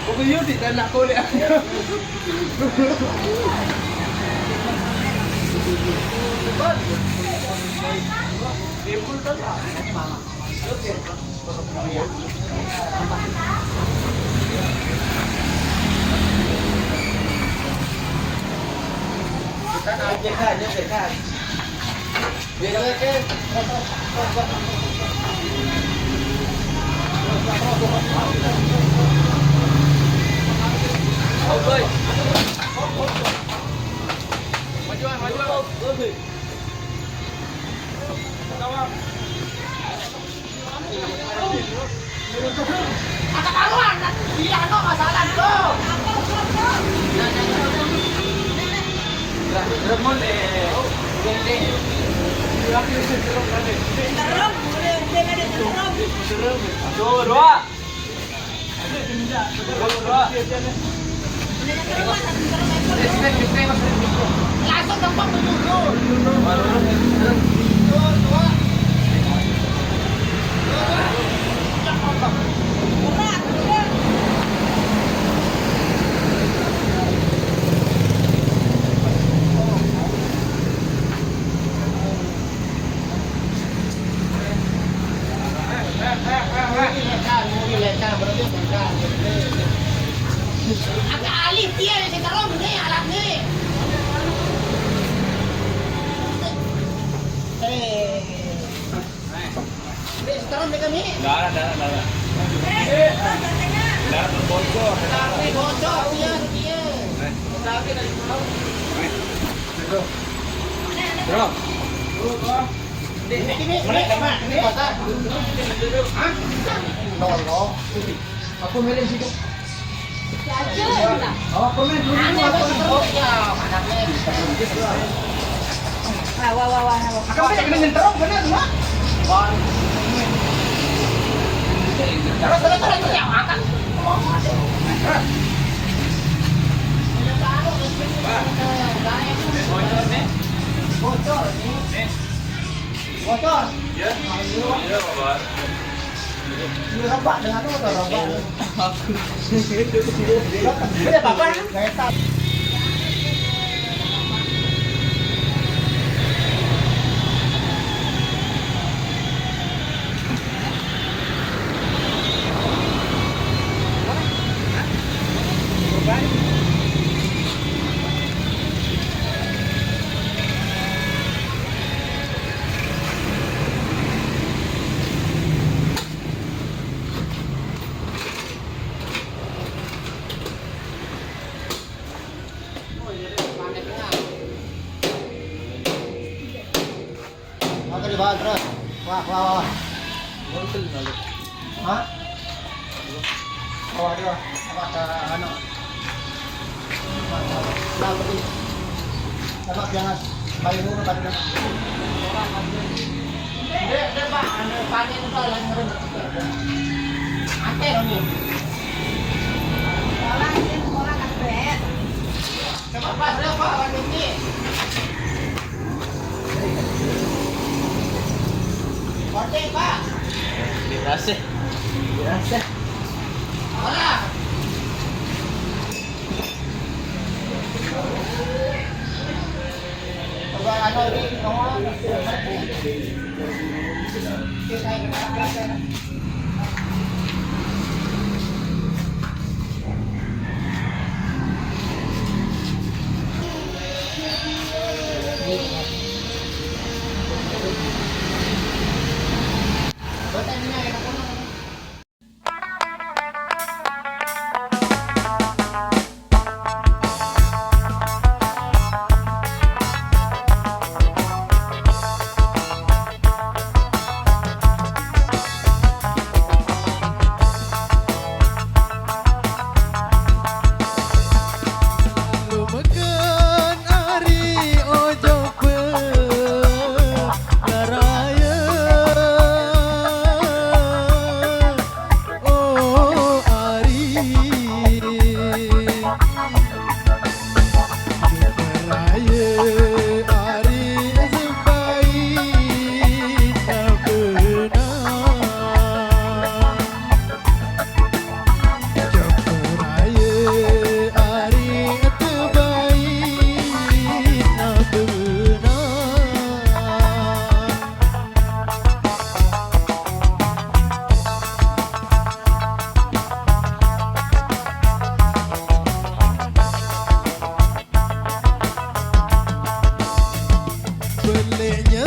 Kung yun, di na nakuli ako. Kita nak jekan, jekan. Biar ke. Oi. Majuan, majuan. Ada karuan, dia no masalah tu. Ramon gede. Dua. Langsung gampang dulu. Agak alih dia yang sekarang ni alat ni. Sekarang mereka ni. Dah. Dah bocor. Tapi bocor dia. Tapi dari pulau. Terus. Ini mana? Ini kota. Hah? Nol. Aku milih situ. Oh, aku milih dulu. Oh, ya, anaknya. Wah. Kamu tak kena nyenterong benar, Mak? Terus yang makan. Bocor. Ya. Iya, Bapak. Ini robak dengan apa robak? Aku. Ini apa? Kereta. Dibawa terus. Wah. Hah? Bawa dia. Apa ke anak? Nah, begini. Sama jangan bayi dulu tadi dah. Dia Pak, panen itu yang ngeren. Ate ini. Sekolah kan beres. Coba pas dia Pak orang ini. Oke, Pak. Dirasa. Mana? Coba ano di nomor.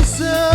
انسى